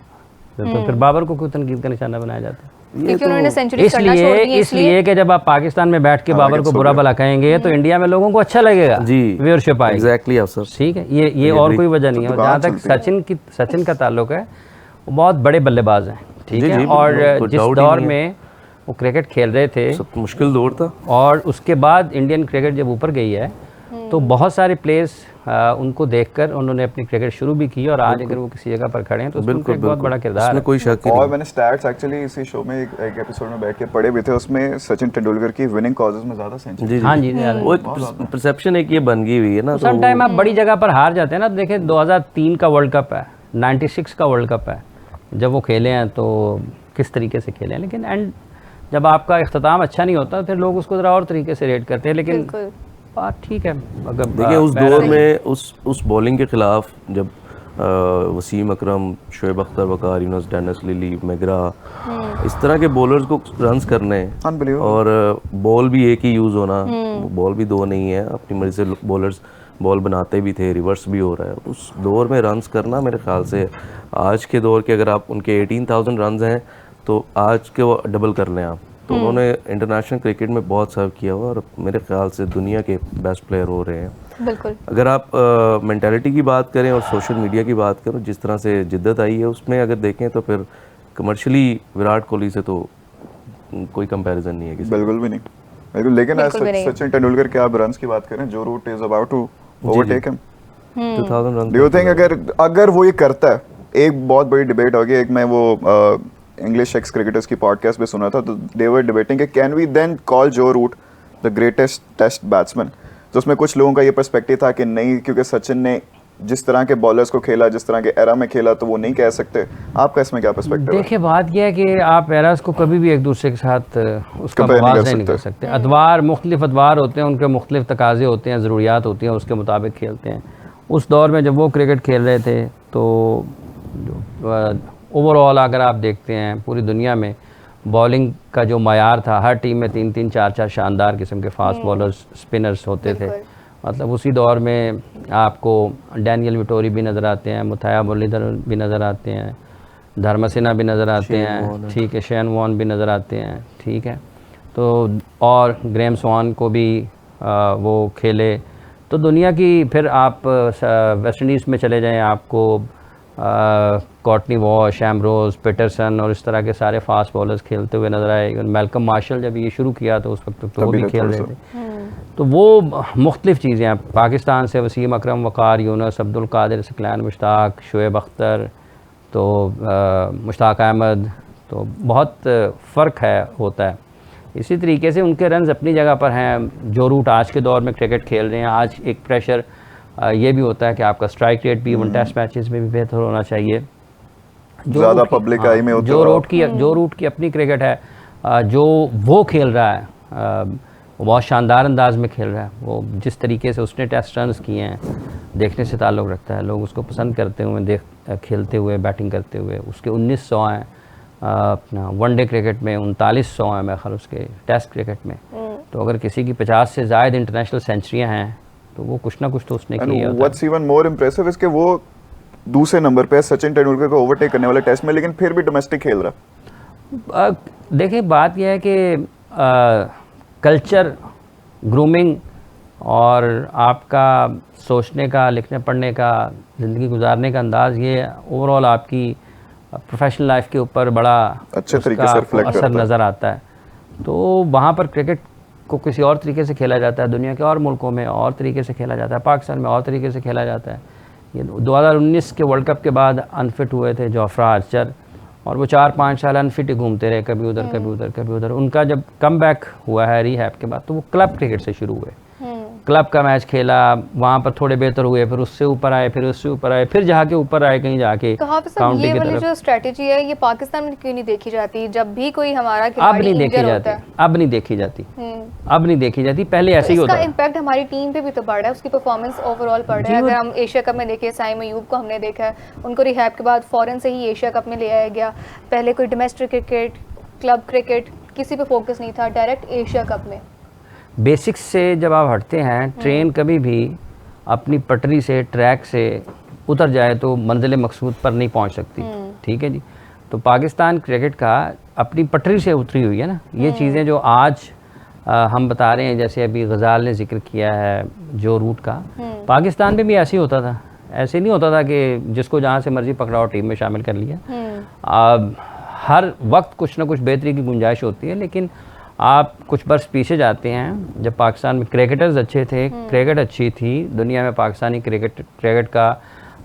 तो फिर बाबर को क्यों तनकीद का निशाना बनाया जाता है? क्योंकि उन्होंने सेंचुरी करना छोड़ दी है। इसलिए कि जब आप पाकिस्तान में बैठ के बाबर को बुरा भला कहेंगे तो इंडिया में लोगों को अच्छा लगेगा, जी व्यूअरशिप आएगी। एग्जैक्टली अफसर, ठीक है, ये और कोई वजह नहीं है। और जहाँ तक सचिन का ताल्लुक है, वो बहुत बड़े बल्लेबाज हैं, ठीक है, और जिस दौर में वो क्रिकेट खेल रहे थे मुश्किल दौर था, और उसके बाद इंडियन क्रिकेट जब ऊपर गई है तो बहुत सारे प्लेयर्स उनको देखकर उन्होंने अपनी क्रिकेट शुरू भी की, और आज अगर वो किसी जगह पर खड़े हैं तो उसमें एक बहुत बड़ा किरदार है। कोई शक और मैंने स्टैट्स एक्चुअली इसी शो में एक एपिसोड में बैठ के पढ़े भी थे, उसमें सचिन तेंदुलकर की विनिंग कॉजेस में ज़्यादा सेंचुरी। हाँ जी, वो एक परसेप्शन एक ये बन गई हुई है ना। सम टाइम आप बड़ी जगह पर हार जाते हैं ना। देखें 2003 का वर्ल्ड कप है, 96 का वर्ल्ड कप है, जब वो खेले हैं तो किस तरीके से खेले हैं, लेकिन एंड जब आपका इख्तिताम अच्छा नहीं होता फिर लोग उसको ज़रा और तरीके से रेट करते हैं। लेकिन बात ठीक है, अगर देखिए उस दौर में उस बॉलिंग के खिलाफ जब वसीम अकरम, शोएब अख्तर वकार, यूनुस, डेनिस लिली, मैगरा, इस तरह के बॉलर्स को रन्स करने और बॉल भी एक ही यूज़ होना, बॉल भी दो नहीं है, अपनी मर्जी से बॉलर्स बॉल बनाते भी थे, रिवर्स भी हो रहा है, उस दौर में रन्स करना मेरे ख्याल से आज के दौर के अगर आप उनके 18,000 रन्स हैं तो आज के वो डबल कर लें आप, तो उन्होंने इंटरनेशनल क्रिकेट में बहुत सर्व किया हुआ और मेरे ख्याल से दुनिया के बेस्ट प्लेयर हो रहे हैं। बिल्कुल। अगर आप मेंटालिटी की बात करें और सोशल मीडिया की बात करें, जिस तरह से जिद्दत आई है उसमें अगर देखें तो फिर कमर्शियली विराट कोहली से तो कोई कंपैरिजन नहीं है किसी। बिल्कुल भी नहीं, बिल्कुल। लेकिन बिल्कुल भी नहीं। सचिन तेंदुलकर के आप रन्स की बात करें, Joe Root is about to overtake him. 2000 run. Do you think अगर वो ये करता है, एक बहुत बड़ी डिबेट होगी, एक मैं वो इंग्लिश एक्स क्रिकेटर्स की पॉडकास्ट में सुना था, तो दे वर डिबेटिंग कि can we then call Joe Root the greatest test batsman. तो उसमें कुछ लोगों का ये पर्सपेक्टिव था कि नहीं, क्योंकि सचिन ने जिस तरह के बॉलर्स को खेला, जिस तरह के एरा में खेला, तो वो नहीं कह सकते। आपका इसमें क्या पर्सपेक्टिव है? देखिए, बात यह है कि आप एराज को कभी भी एक दूसरे के साथ उसका compare मुवाज़ना नहीं कर सकते। अदवार मुख्तलिफ अदवार होते हैं, उनके मुख्तलिफ तकाजे होते हैं, ज़रूरियात होती हैं, उसके मुताबिक खेलते हैं। उस दौर में जब वो क्रिकेट खेल रहे थे तो ओवरऑल अगर आप देखते हैं पूरी दुनिया में बॉलिंग का जो मयार था, हर टीम में 3-3 4-4 शानदार किस्म के फास्ट बॉलर्स, स्पिनर्स होते थे। मतलब उसी दौर में आपको डैनियल विटोरी भी नज़र आते हैं, मुथैया मुरलीधर भी नज़र आते हैं, धर्मसेना भी नज़र आते हैं, ठीक है, शेन वॉर्न भी नज़र आते हैं, ठीक है। तो और ग्रेम स्वान को भी वो खेले। तो दुनिया की फिर आप वेस्ट इंडीज़ में चले जाएं, आपको कॉटनी वॉश, एम्ब्रोज, पीटरसन और इस तरह के सारे फास्ट बॉलर्स खेलते हुए नज़र आए। मैल्कम मार्शल जब ये शुरू किया तो उस वक्त तो वो भी खेल रहे थे। तो वो मुख्तलिफ चीज़ें हैं। पाकिस्तान से वसीम अकरम, वक़ार यूनुस, अब्दुल कादिर, सकलैन मुश्ताक, शोएब अख्तर, तो मुश्ताक अहमद, तो बहुत फ़र्क है होता है। इसी तरीके से उनके रन्स अपनी जगह पर हैं। जो रूट आज के दौर में क्रिकेट खेल रहे हैं, आज एक प्रेशर ये भी होता है कि आपका स्ट्राइक रेट भी वन टेस्ट मैचेस में भी बेहतर होना चाहिए। ज़्यादा पब्लिक आई में होते जो रूट की अपनी क्रिकेट है, जो वो खेल रहा है वो बहुत शानदार अंदाज में खेल रहा है। वो जिस तरीके से उसने टेस्ट रन्स किए हैं, देखने से ताल्लुक़ रखता है। लोग उसको पसंद करते हुए खेलते हुए, बैटिंग करते हुए। उसके 1900 हैं अपना वनडे क्रिकेट में, 3900 हैं मेरे ख्याल उसके टेस्ट क्रिकेट में। तो अगर किसी की 50 से ज़ायद इंटरनेशनल सेंचुरियाँ हैं तो वो कुछ ना कुछ तो उसने किया। व्हाट्स इवन मोर इम्प्रेसिव इसके वो दूसरे नंबर पे सचिन तेंदुलकर को ओवरटेक करने वाले टेस्ट में, लेकिन फिर भी डोमेस्टिक खेल रहा। देखिए, बात यह है कि कल्चर, ग्रूमिंग और आपका सोचने का, लिखने पढ़ने का, ज़िंदगी गुजारने का अंदाज़, ये ओवरऑल आपकी प्रोफेशनल लाइफ के ऊपर बड़ा अच्छे तरीके से रिफ्लेक्ट असर नज़र आता है। तो वहाँ पर क्रिकेट को किसी और तरीके से खेला जाता है, दुनिया के और मुल्कों में और तरीके से खेला जाता है, पाकिस्तान में और तरीके से खेला जाता है। ये 2019 के वर्ल्ड कप के बाद अनफिट हुए थे जोफ्रा आर्चर, और वो 4-5 साल अनफिट ही घूमते रहे, कभी उधर कभी उधर कभी उधर। उनका जब कम बैक हुआ है रिहैब के बाद, तो वो क्लब क्रिकेट से शुरू हुए। क्लब का मैच खेला, वहाँ पर थोड़े बेहतर हुए, फिर उससे ऊपर आए, फिर उससे ऊपर आए, फिर जाके ऊपर आए कहीं जाके काउंटी की तरफ। जो स्ट्रेटजी है ये पाकिस्तान में क्यों नहीं देखी जाती? जब भी कोई हमारा खिलाड़ी अब नहीं देखी जाती, अब नहीं देखी जाती, अब नहीं देखी जाती। पहले ऐसे ही होता है। इसका इम्पैक्ट हमारी टीम पे भी तो पड़ रहा है, उसकी परफॉर्मेंस ओवरऑल पड़ रहा है। अगर हम एशिया कप में देखें, साइम अयूब को हमने देखा है, उनको रिहैब के बाद फौरन से ही एशिया कप में ले आया गया। पहले कोई डोमेस्टिक क्रिकेट, क्लब क्रिकेट, किसी पे फोकस नहीं था, डायरेक्ट एशिया कप में। बेसिक्स से जब आप हटते हैं, ट्रेन कभी भी अपनी पटरी से, ट्रैक से उतर जाए तो मंजिल मकसूद पर नहीं पहुंच सकती। ठीक है जी। तो पाकिस्तान क्रिकेट का अपनी पटरी से उतरी हुई है ना, ये चीज़ें जो आज हम बता रहे हैं, जैसे अभी गजाल ने जिक्र किया है जो रूट का, पाकिस्तान में भी ऐसे ही होता था। ऐसे नहीं होता था कि जिसको जहाँ से मर्जी पकड़ाओ टीम में शामिल कर लिया। हर वक्त कुछ ना कुछ बेहतरी की गुंजाइश होती है, लेकिन आप कुछ बरस पीछे जाते हैं, जब पाकिस्तान में क्रिकेटर्स अच्छे थे, क्रिकेट अच्छी थी, दुनिया में पाकिस्तानी क्रिकेट का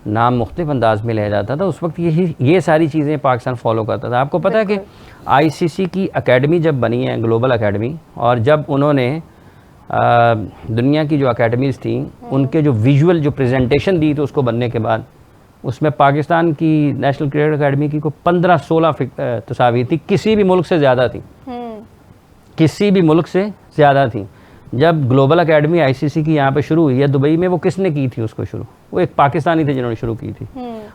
नाम मुख्तलिफ अंदाज में लिया जाता था, उस वक्त ये सारी चीज़ें पाकिस्तान फॉलो करता था। आपको पता है कि आईसीसी की एकेडमी जब बनी है, ग्लोबल एकेडमी, और जब उन्होंने दुनिया की जो एकेडमीज़ थी उनके जो विजुअल जो प्रेजेंटेशन दी थी उसको बनने के बाद, उसमें पाकिस्तान की नेशनल क्रिकेट एकेडमी की को 15-16 तस्वीर थी, किसी भी मुल्क से ज़्यादा थी, किसी भी मुल्क से ज़्यादा थी। जब ग्लोबल एकेडमी आईसीसी की यहाँ पे शुरू हुई है दुबई में, वो किसने की थी उसको शुरू? वो एक पाकिस्तानी थे जिन्होंने शुरू की थी।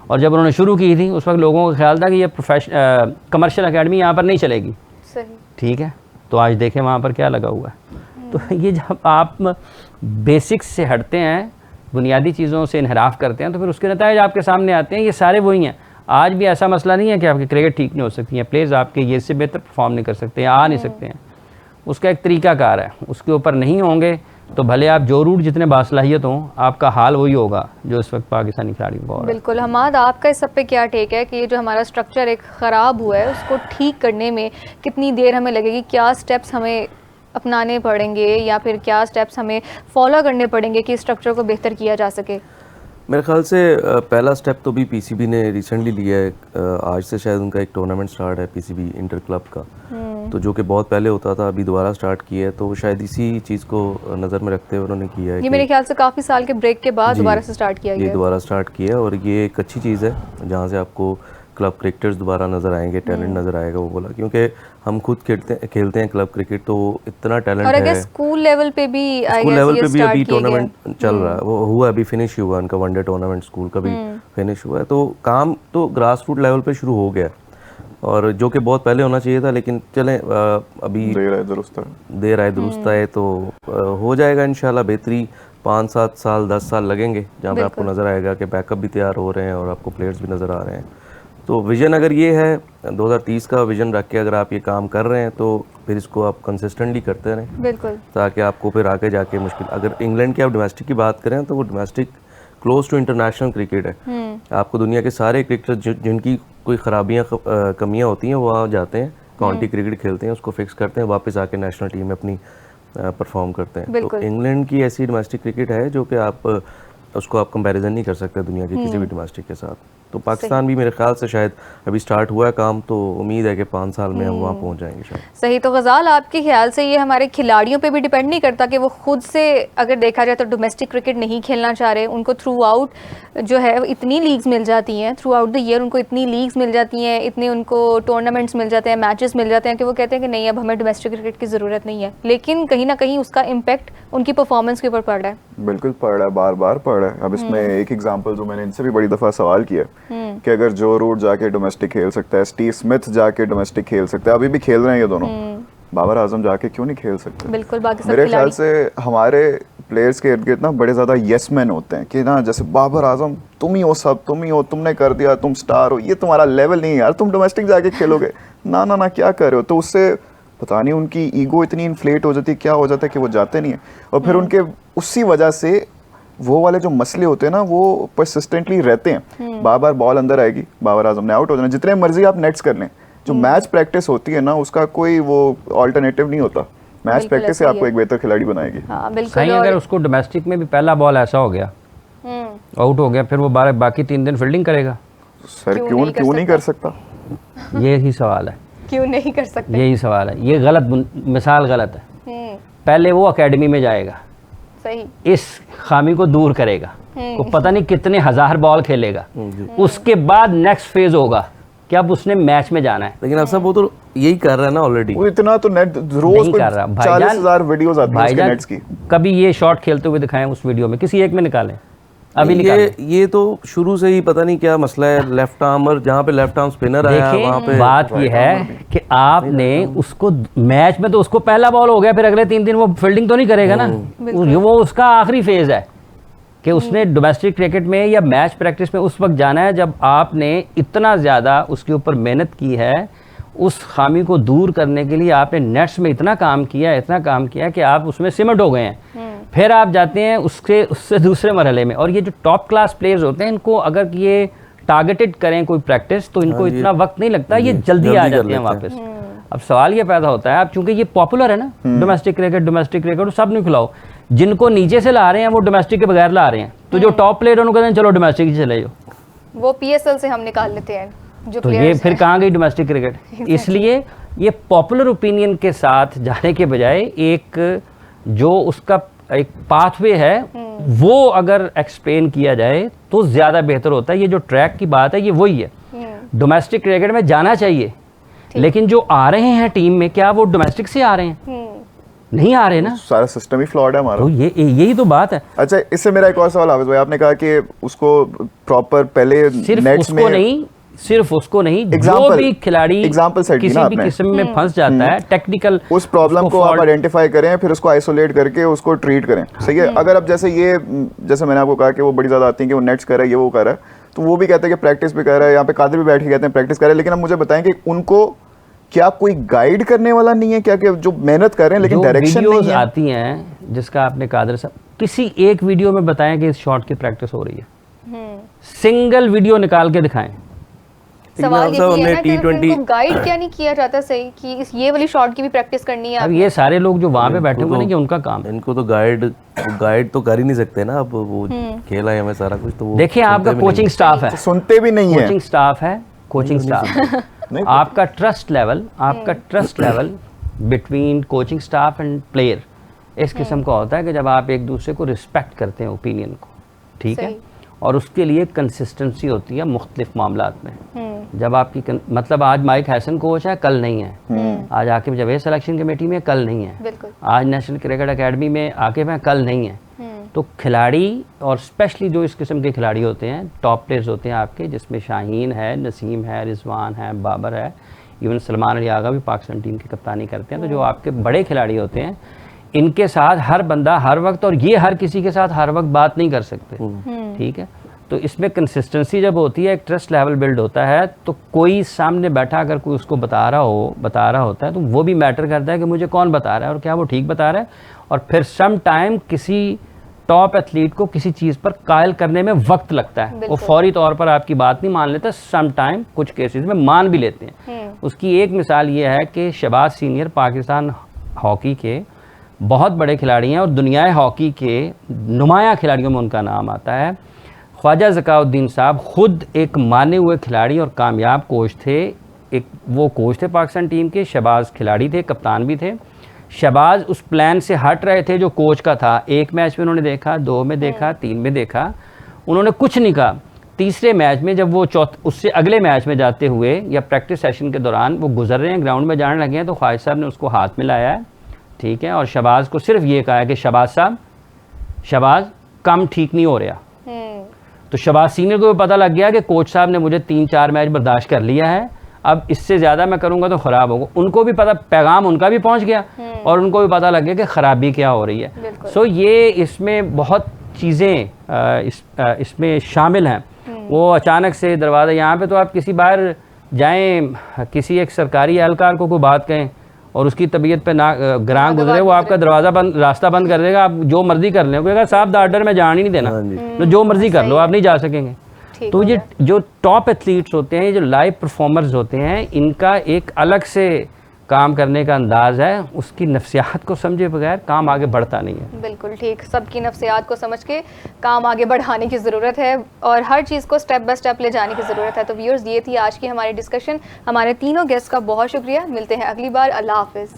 और जब उन्होंने शुरू की थी उस वक्त लोगों का ख्याल था कि ये कमर्शियल एकेडमी यहाँ पर नहीं चलेगी। सही। ठीक है, तो आज देखें वहाँ पर क्या लगा हुआ है। तो ये जब आप बेसिक्स से हटते हैं, बुनियादी चीज़ों से इनहराफ करते हैं, तो फिर उसके नतीजे आपके सामने आते हैं। ये सारे वही हैं। आज भी ऐसा मसला नहीं है कि आपकी क्रिकेट ठीक नहीं हो सकती है, प्लेयर्स आपके ये इससे बेहतर परफॉर्म नहीं कर सकते, आ नहीं सकते हैं। उसका एक तरीकाकार है, उसके ऊपर नहीं होंगे तो भले आप जो रूट जितने बासलाहियत हों, आपका हाल वही होगा जो इस वक्त पाकिस्तानी खिलाड़ी को हो रहा है। बिल्कुल। हमाद, आपका इस सब पे क्या टेक है कि ये जो हमारा स्ट्रक्चर एक ख़राब हुआ है उसको ठीक करने में कितनी देर हमें लगेगी? क्या स्टेप्स हमें अपनाने पड़ेंगे या फिर क्या स्टेप्स हमें फॉलो करने पड़ेंगे कि स्ट्रक्चर को बेहतर किया जा सके? मेरे ख्याल से पहला स्टेप तो भी पीसीबी ने रिसेंटली लिया है। आज से शायद उनका एक टूर्नामेंट स्टार्ट है पीसीबी इंटर क्लब का, तो जो कि बहुत पहले होता था, अभी दोबारा स्टार्ट किया है। तो शायद इसी चीज़ को नज़र में रखते हुए उन्होंने किया है। ये मेरे ख्याल से काफ़ी साल के ब्रेक के बाद दोबारा से स्टार्ट किया गया ये है। दोबारा स्टार्ट किया है और ये एक अच्छी चीज़ है जहाँ से आपको क्लब क्रिकेटर्स दोबारा नज़र आएंगे, टैलेंट नज़र आएगा। वो बोला क्योंकि हम खुद खेलते हैं क्लब क्रिकेट, तो इतना टैलेंट और है। अगर स्कूल लेवल पे भी स्कूल लेवल पे भी अभी टूर्नामेंट चल रहा है, वो हुआ अभी फिनिश हुआ उनका वनडे टूर्नामेंट स्कूल का भी फिनिश हुआ है। तो काम तो ग्रास रूट लेवल पे शुरू हो गया और जो कि बहुत पहले होना चाहिए था, लेकिन चलें अभी देर आए दुरुस्त आए तो हो जाएगा इंशाल्लाह बेहतरी। 5-7 साल 10 साल लगेंगे जहाँ पे आपको नज़र आएगा कि बैकअप भी तैयार हो रहे हैं और आपको प्लेयर्स भी नज़र आ रहे हैं। तो विजन अगर ये है 2030 का विजन रख के अगर आप ये काम कर रहे हैं तो फिर इसको आप कंसिस्टेंटली करते रहें, बिल्कुल, ताकि आपको फिर आगे जाके मुश्किल। अगर इंग्लैंड की आप डोमेस्टिक की बात करें तो वो domestic close to international cricket है। आपको दुनिया के सारे क्रिकेटर जिनकी कोई खराबियाँ कमियाँ होती हैं वो वहाँ जाते हैं, काउंटी क्रिकेट खेलते हैं, उसको फिक्स करते हैं, वापस आके नेशनल टीम में अपनी परफॉर्म करते हैं। तो इंग्लैंड की ऐसी डोमेस्टिक क्रिकेट है जो कि आप उसको आप कंपैरिजन नहीं कर सकते दुनिया के किसी भी डोमेस्टिक के साथ। तो पाकिस्तान भी मेरे ख्याल से शायद अभी स्टार्ट हुआ है काम, तो उम्मीद है कि 5 साल में हम वहाँ पहुँच जाएंगे शायद। सही। तो गजाल, आपके ख्याल से ये हमारे खिलाड़ियों पे भी डिपेंड नहीं करता कि वो खुद से अगर देखा जाए तो डोमेस्टिक क्रिकेट नहीं खेलना चाह रहे? उनको थ्रू आउट जो है इतनी लीग्स मिल जाती हैं, थ्रू आउट द ईयर उनको इतनी लीग्स मिल जाती हैं, इतने उनको टूर्नामेंट्स मिल जाते हैं, मैचेस मिल जाते हैं कि वो कहते हैं कि नहीं अब हमें डोमेस्टिक क्रिकेट की ज़रूरत नहीं है। लेकिन कहीं ना कहीं उसका इम्पैक्ट उनकी परफॉर्मेंस के ऊपर पड़ रहा है। बिल्कुल पड़ रहा है, बार बार पड़ रहा है। अब इसमें एक एग्जांपल जो मैंने इनसे भी बड़ी दफ़ा सवाल किया कि अगर जो रूट जाके डोमेस्टिक खेल सकता है, स्टीव स्मिथ जाके डोमेस्टिक खेल सकता है, अभी भी खेल रहे हैं ये दोनों, बाबर आजम जाके क्यों नहीं खेल सकते? बिल्कुल। बाकी मेरे ख्याल से हमारे प्लेयर्स के इर्द गिर्द ना बड़े ज़्यादा यस मैन होते हैं कि ना जैसे बाबर आजम तुम ही हो, सब तुम ही हो, तुमने कर दिया, तुम स्टार हो, ये तुम्हारा लेवल नहीं है यार, तुम डोमेस्टिक जाके खेलोगे ना ना ना क्या कर रहे हो। तो उससे पता नहीं उनकी ईगो इतनी इन्फ्लेट हो जाती है, क्या हो जाता है कि वो जाते नहीं है। और फिर उनके उसी वजह से वो वाले जो मसले होते हैं ना वो परसिस्टेंटली रहते हैं। बार बार बॉल अंदर आएगी, बाबर आजम ने आउट हो जाना, जितने मर्जी आप नेट्स कर लें, जो मैच प्रैक्टिस होती है ना उसका कोई वो अल्टरनेटिव नहीं होता। मैच प्रैक्टिस से आपको एक बेहतर खिलाड़ी बनाएगी। हाँ, बिल्कुल। सही, अगर उसको डोमेस्टिक में भी पहला बॉल ऐसा हो गया आउट हो गया, फिर वो बाकी 3 दिन फील्डिंग करेगा? सर क्यों नहीं कर सकता? यही सवाल है, क्यों नहीं कर सकते? यही सवाल है। ये गलत मिसाल गलत है। पहले वो एकेडमी में जाएगा, सही, इस खामी को दूर करेगा, वो पता नहीं कितने 1000 बॉल खेलेगा, उसके बाद नेक्स्ट फेज होगा कि अब उसने मैच में जाना है। लेकिन अब सब वो तो यही कर रहा है ना ऑलरेडी। वो इतना तो नेट रोज कर रहा। 40,000 वीडियोस आती हैं उसके नेट्स की। कभी ये शॉट खेलते हुए दिखाएं उस वीडियो में, किसी एक में निकालें। अभी ये तो शुरू से ही पता नहीं क्या मसला है। लेफ्ट आर्मर, जहाँ पे लेफ्ट आर्म स्पिनर आया वहाँ पे बात ये है कि आपने उसको मैच में तो उसको पहला बॉल हो गया, फिर अगले 3 दिन वो फील्डिंग तो नहीं करेगा ना। वो उसका आखिरी फेज है कि उसने डोमेस्टिक क्रिकेट में या मैच प्रैक्टिस में उस वक्त जाना है जब आपने इतना ज़्यादा उसके ऊपर मेहनत की है। उस खामी को दूर करने के लिए आपने नेट्स में इतना काम किया कि आप उसमें सिमट हो गए हैं। फिर आप जाते हैं उससे दूसरे मरहले में। और ये जो टॉप क्लास प्लेयर्स होते हैं, इनको अगर ये टारगेटेड करें कोई प्रैक्टिस तो इनको इतना वक्त नहीं लगता, ये जल्दी आ जाते हैं वापस। अब सवाल ये पैदा होता है, अब चूंकि ये पॉपुलर है ना डोमेस्टिक क्रिकेट सब नहीं खिलाओ, जिनको नीचे से ला रहे हैं वो डोमेस्टिक के बगैर ला रहे हैं, तो जो टॉप प्लेयर उनको कहते हैं चलो डोमेस्टिक ही चले जाओ, वो PSL से हम निकाल लेते हैं जो तो ये फिर कहाँ गई डोमेस्टिक क्रिकेट। इसलिए ये पॉपुलर ओपिनियन के साथ जाने के बजाय एक जो उसका एक पाथवे है वो अगर एक्सप्लेन किया जाए तो ज़्यादा बेहतर होता है। ये जो ट्रैक की बात है ये वही है, डोमेस्टिक क्रिकेट में जाना चाहिए, लेकिन जो आ रहे हैं टीम में क्या वो डोमेस्टिक से आ रहे हैं? नहीं आ रहे ना, सारा सिस्टम ही फ्लॉड है हमारा। तो यही तो बात है। अच्छा, इससे मेरा एक और सवाल हाफिज भाई, आपने कहा कि उसको प्रॉपर पहले नेट्स में सिर्फ उसको नहीं जो भी खिलाड़ी किसी भी किस्म में फंस जाता है टेक्निकल, उस प्रॉब्लम को आप आइडेंटिफाई करें, फिर उसको आइसोलेट करके उसको ट्रीट करें। सही है। अगर अब जैसे मैंने आपको कहा कि वो बड़ी ज्यादा आती है कि वो नेट्स कर रहा है, ये वो कर रहा है, तो वो भी कहते हैं कि प्रैक्टिस भी कर रहा है, यहाँ पे कादिर भी बैठ के कहते हैं प्रैक्टिस कर रहा है, लेकिन अब मुझे बताएं कि उनको क्या कोई गाइड करने वाला नहीं है क्या, कि जो मेहनत कर रहे हैं लेकिन जो डायरेक्शन नहीं वीडियोस है? आती हैं जिसका आपने कादर साहब किसी एक वीडियो में बताएं कि इस शॉट की प्रैक्टिस हो रही है, सिंगल वीडियो निकाल के दिखाएं। सवाल ये हमने है ना कि T20 इनको गाइड क्या नहीं किया जाता सही कि इस ये वाली शॉट की भी प्रैक्टिस करनी है अब आपने? ये सारे लोग जो वहाँ पे बैठे हुए हैं कि उनका काम है। इनको तो गाइड तो कर ही नहीं सकते ना, अब वो खेला है हमें सारा कुछ, तो वो देखिए आपका सुनते भी कोचिंग स्टाफ है, सुनते भी नहीं है। कोचिंग स्टाफ है, कोचिंग स्टाफ नहीं, आपका trust level between coaching staff and player इस किस्म का होता है कि जब आप एक दूसरे को रिस्पेक्ट करते हैं ओपिनियन को, ठीक है, सही। और उसके लिए कंसिस्टेंसी होती है मुख्तलिफ मामलात में। जब आपकी मतलब आज माइक हैसन कोच है, कल नहीं है, आज आकिब जावेद सिलेक्शन कमेटी में, कल नहीं है, बिल्कुल। आज नेशनल क्रिकेट एकेडमी में आकिब हैं, कल नहीं है। तो खिलाड़ी और स्पेशली जो इस किस्म के खिलाड़ी होते हैं, टॉप प्लेयर्स होते हैं आपके, जिसमें शाहीन है, नसीम है, रिजवान है, बाबर है, इवन सलमान अली आगा भी पाकिस्तान टीम की कप्तानी करते हैं। तो जो आपके बड़े खिलाड़ी होते हैं, इनके साथ हर बंदा हर वक्त, और ये हर किसी के साथ हर वक्त बात नहीं कर सकते, ठीक है। तो इसमें कंसिस्टेंसी जब होती है, एक ट्रस्ट लेवल बिल्ड होता है, तो कोई सामने बैठा अगर कोई उसको बता रहा होता है, तो वो भी मैटर करता है कि मुझे कौन बता रहा है और क्या वो ठीक बता रहा है। और फिर सम टाइम किसी टॉप एथलीट को किसी चीज़ पर कायल करने में वक्त लगता है, वो फौरी तौर पर आपकी बात नहीं मान लेता, सम टाइम कुछ केसेस में मान भी लेते हैं। उसकी एक मिसाल ये है कि शहबाज सीनियर पाकिस्तान हॉकी के बहुत बड़े खिलाड़ी हैं और दुनियाई हॉकी के नुमाया खिलाड़ियों में उनका नाम आता है। ख्वाजा ज़काउद्दीन साहब खुद एक माने हुए खिलाड़ी और कामयाब कोच थे, वो कोच थे पाकिस्तान टीम के, शहबाज खिलाड़ी थे, कप्तान भी थे। शहबाज उस प्लान से हट रहे थे जो कोच का था। एक मैच में उन्होंने देखा, 2 में देखा, 3 में देखा, उन्होंने कुछ नहीं कहा। तीसरे मैच में जब वो उससे अगले मैच में जाते हुए या प्रैक्टिस सेशन के दौरान वो गुजर रहे हैं, ग्राउंड में जाने लगे हैं, तो ख्वाजा साहब ने उसको हाथ में लाया है, ठीक है, और शहबाज को सिर्फ ये कहा है कि शहबाज साहब, शहबाज काम ठीक नहीं हो रहा। तो शहबाज सीनियर को भी पता लग गया कि कोच साहब ने मुझे 3-4 मैच बर्दाश्त कर लिया है, अब इससे ज़्यादा मैं करूँगा तो ख़राब होगा। उनको भी पता, पैगाम उनका भी पहुँच गया और उनको भी पता लग गया कि ख़राबी क्या हो रही है। सो ये इसमें बहुत चीज़ें इसमें शामिल हैं। वो अचानक से दरवाज़ा, यहाँ पे तो आप किसी बार जाएं, किसी एक सरकारी एहलकार को कोई बात कहें और उसकी तबीयत पे ना ग्रां गुजरे, वो आपका दरवाज़ा बंद, रास्ता बंद कर देगा, आप जो मर्जी कर लें, क्योंकि साहब आर्डर में जान ही नहीं देना, तो जो मर्जी कर लो, आप नहीं जा सकेंगे। तो ये जो टॉप एथलीट्स होते हैं, जो लाइव परफॉर्मर्स होते हैं, इनका एक अलग से काम करने का अंदाज है, उसकी नफ्सियात को समझे बगैर काम आगे बढ़ता नहीं है। बिल्कुल ठीक, सबकी नफ्सियात को समझ के काम आगे बढ़ाने की ज़रूरत है और हर चीज़ को स्टेप बाय स्टेप ले जाने की ज़रूरत है। तो व्यूअर्स, ये थी आज की हमारी डिस्कशन। हमारे तीनों गेस्ट का बहुत शुक्रिया, मिलते हैं अगली बार। अल्लाह हाफिज़।